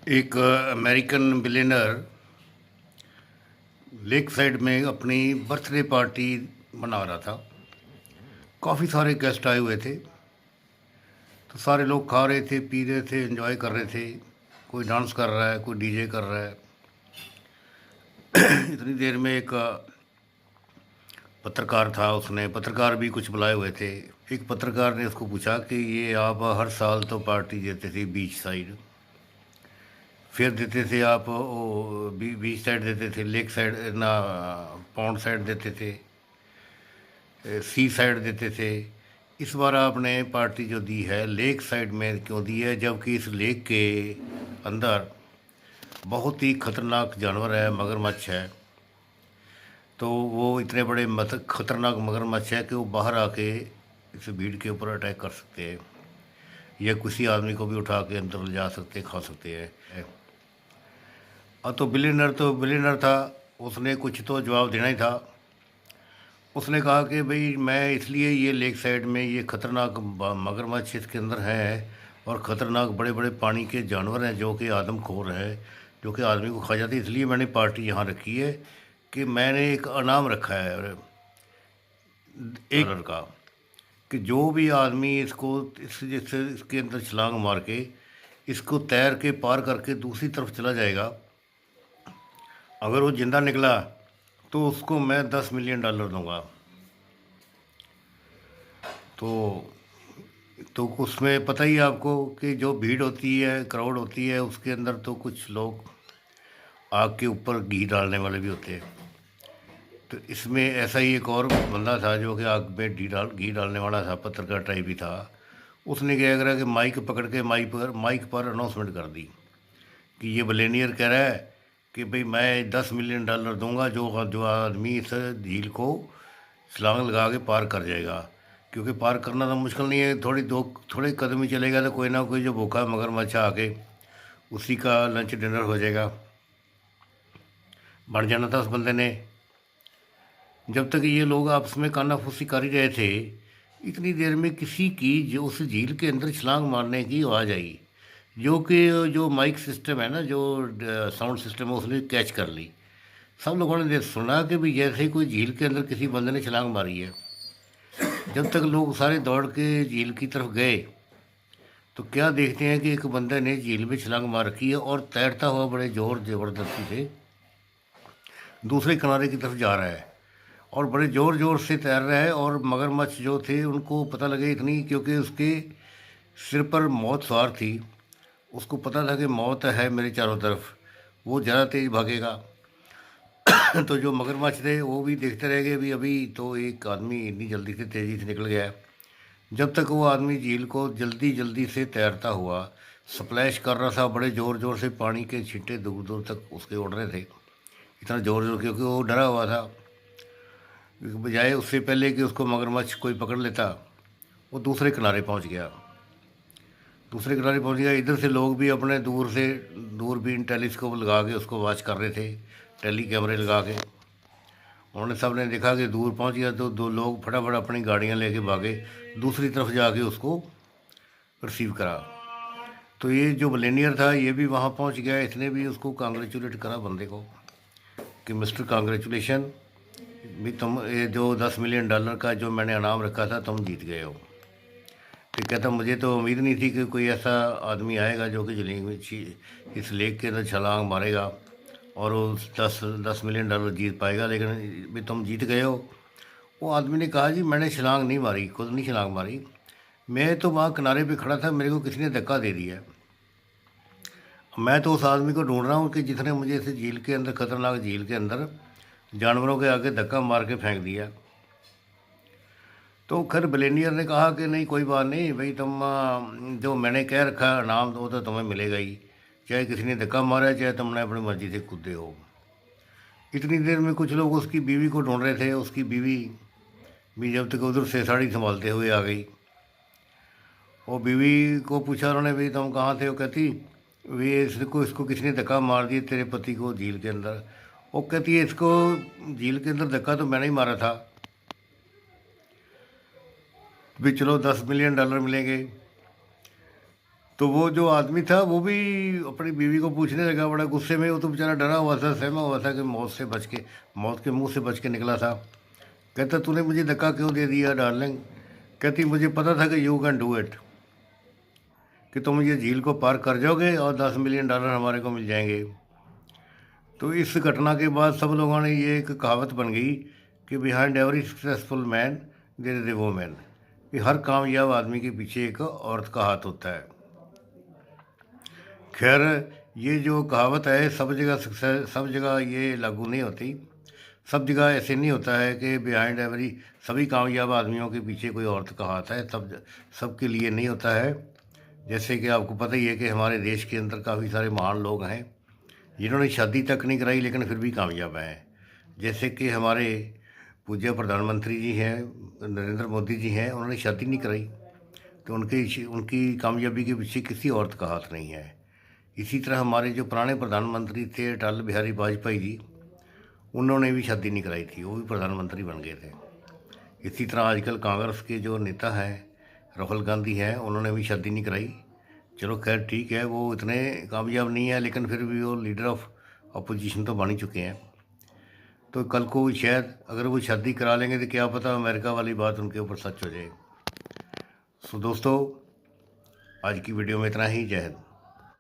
एक American billionaire lake side में अपनी बर्थडे पार्टी मना रहा था। काफ़ी सारे गेस्ट आए हुए थे। तो सारे लोग खा रहे थे, पी रहे थे, एंजॉय कर रहे थे। कोई डांस कर रहा है, कोई डीजे कर रहा है। इतनी देर में एक पत्रकार था, उसने पत्रकार भी कुछ बुलाए हुए थे। एक पत्रकार ने उसको पूछा कि ये आप हर साल तो पार्टी देते थे बीच साइड, फिर देते थे आप वो बीच साइड देते थे, लेक साइड ना, पॉन्ड साइड देते थे, सी साइड देते थे। इस बार आपने पार्टी जो दी है लेक साइड में क्यों दी है, जबकि इस लेक के अंदर बहुत ही खतरनाक जानवर है, मगरमच्छ है। तो वो इतने बड़े खतरनाक मगरमच्छ है कि वो बाहर आके इस भीड़ के ऊपर अटैक कर सकते हैं, या किसी आदमी को भी उठा के अंदर ले जा सकते, खा सकते हैं। अब तो बिलियनर था, उसने कुछ तो जवाब देना ही था। उसने कहा कि भाई मैं इसलिए ये लेक साइड में ये खतरनाक मगरमच्छ इसके अंदर है, और ख़तरनाक बड़े बड़े पानी के जानवर हैं जो कि आदमखोर हैं, जो कि आदमी को खा जाते हैं। इसलिए मैंने पार्टी यहाँ रखी है कि मैंने एक इनाम रखा है एक डॉलर का, कि जो भी आदमी इसको जिससे इसके अंदर छलांग मार के इसको तैर के पार करके दूसरी तरफ चला जाएगा, अगर वो ज़िंदा निकला तो उसको मैं $10 मिलियन दूंगा। तो उसमें पता ही है आपको कि जो भीड़ होती है, क्राउड होती है, उसके अंदर तो कुछ लोग आग के ऊपर घी डालने वाले भी होते हैं। तो इसमें ऐसा ही एक और बंदा था जो कि आग में घी डालने वाला था, पत्रकार टाइप ही था। उसने क्या करा कि माइक पकड़ के माइक पर अनाउंसमेंट कर दी कि ये बिलियनियर कह रहा है कि भाई मैं $10 मिलियन दूंगा जो जो आदमी इस झील को छलांग लगा के पार कर जाएगा। क्योंकि पार करना तो मुश्किल नहीं है, थोड़े कदम ही चलेगा तो कोई ना कोई जो भूखा मगरमच्छ आके उसी का लंच डिनर हो जाएगा। बढ़ जाना था उस बंदे ने। जब तक ये लोग आपस में कानाफूसी कर ही रहे थे, इतनी देर में किसी की जो उस झील के अंदर छलांग मारने की आवाज़ आई, जो कि जो माइक सिस्टम है ना, जो साउंड सिस्टम है, उसने कैच कर ली। सब लोगों ने सुना कि भी जैसे ही कोई झील के अंदर किसी बंदे ने छलांग मारी है। जब तक लोग सारे दौड़ के झील की तरफ गए तो क्या देखते हैं कि एक बंदे ने झील में छलांग मार रखी है और तैरता हुआ बड़े जोर ज़बरदस्ती से दूसरे किनारे की तरफ जा रहा है, और बड़े ज़ोर ज़ोर से तैर रहा है। और मगरमच्छ जो थे उनको पता लगे इतनी, क्योंकि उसके सिर पर मौत सवार थी, उसको पता था कि मौत है मेरे चारों तरफ, वो ज़्यादा तेज़ भागेगा। तो जो मगरमच्छ थे वो भी देखते रह गए, भी अभी तो एक आदमी इतनी जल्दी से तेज़ी से निकल गया है। जब तक वो आदमी झील को जल्दी जल्दी से तैरता हुआ स्प्लैश कर रहा था, बड़े ज़ोर ज़ोर से पानी के छींटे दूर दूर तक उसके उड़ रहे थे, इतना ज़ोर ज़ोर, क्योंकि वो डरा हुआ था। बजाय उससे पहले कि उसको मगरमच्छ कोई पकड़ लेता, वो दूसरे किनारे पहुंच गया। दूसरे किनारे पहुंच गया, इधर से लोग भी अपने दूर से दूरबीन टेलीस्कोप लगा के उसको वॉच कर रहे थे, टेली कैमरे लगा के। उन्होंने सब ने देखा कि दूर पहुंच गया, तो दो लोग फटाफट अपनी गाड़ियां लेके भागे, दूसरी तरफ जाके उसको रिसीव करा। तो ये जो मिलेनियर था ये भी वहाँ पहुँच गया, इसने भी उसको कांग्रेचुलेट करा बंदे को कि मिस्टर कांग्रेचुलेशन, भी तुम ये जो $10 मिलियन का जो मैंने इनाम रखा था तुम जीत गए हो। तो कहता मुझे तो उम्मीद नहीं थी कि कोई ऐसा आदमी आएगा जो कि इस लेक के अंदर छलांग मारेगा और वो $10 मिलियन जीत पाएगा, लेकिन भी तुम जीत गए हो। वो आदमी ने कहा जी मैंने छलांग नहीं मारी, खुद नहीं छलांग मारी, मैं तो वहाँ किनारे पे खड़ा था, मेरे को किसी ने धक्का दे दिया। मैं तो उस आदमी को ढूंढ रहा हूँ कि जिसने मुझे इस झील के अंदर, खतरनाक झील के अंदर जानवरों के आगे धक्का मार के फेंक दिया। तो खैर बिलेनियर ने कहा कि नहीं कोई बात नहीं भाई, तुम जो मैंने कह रखा है इनाम वो तो तुम्हें मिलेगा ही, चाहे किसी ने धक्का मारा है चाहे तुमने अपनी मर्जी से कूदे हो। इतनी देर में कुछ लोग उसकी बीवी को ढूंढ रहे थे, उसकी बीवी भी जब तक उधर से साड़ी संभालते हुए आ गई। वो बीवी को पूछा उन्होंने, भाई तुम कहाँ थे? वो कहती वे इसको किसने धक्का मार दिया तेरे पति को झील के अंदर? वो कहती है इसको झील के अंदर धक्का तो मैंने ही मारा था। भी चलो $10 मिलियन मिलेंगे। तो वो जो आदमी था वो भी अपनी बीवी को पूछने लगा बड़ा गुस्से में। वो तो बेचारा डरा हुआ था, सहमा हुआ था कि मौत के मुंह से बच के निकला था। कहता तूने मुझे धक्का क्यों दे दिया डार्लिंग? कहती मुझे पता था कि यू कैन डू इट, कि तुम ये झील को पार कर जाओगे और $10 मिलियन हमारे को मिल जाएंगे। तो इस घटना के बाद सब लोगों ने ये एक कहावत बन गई कि behind every successful man there is a woman, कि हर कामयाब आदमी के पीछे एक औरत का हाथ होता है। खैर, ये जो कहावत है सब जगह ये लागू नहीं होती। सब जगह ऐसे नहीं होता है कि बिहाइंड एवरी सभी कामयाब आदमियों के पीछे कोई औरत का हाथ है। सबके लिए नहीं होता है। जैसे कि आपको पता ही है कि हमारे देश के अंदर काफ़ी सारे महान लोग हैं जिन्होंने शादी तक नहीं कराई लेकिन फिर भी कामयाब हैं। जैसे कि हमारे पूज्य प्रधानमंत्री जी हैं, नरेंद्र मोदी जी हैं, उन्होंने शादी नहीं कराई, तो उनकी उनकी कामयाबी के पीछे किसी औरत का हाथ नहीं है। इसी तरह हमारे जो पुराने प्रधानमंत्री थे अटल बिहारी वाजपेयी जी, उन्होंने भी शादी नहीं कराई थी, वो भी प्रधानमंत्री बन गए थे। इसी तरह आजकल कांग्रेस के जो नेता हैं राहुल गांधी हैं, उन्होंने भी शादी नहीं कराई। चलो खैर ठीक है, वो इतने कामयाब नहीं है लेकिन फिर भी वो लीडर ऑफ अपोजिशन तो बन ही चुके हैं। तो कल को शायद अगर वो शादी करा लेंगे तो क्या पता अमेरिका वाली बात उनके ऊपर सच हो जाए। सो दोस्तों, आज की वीडियो में इतना ही। जय हिंद।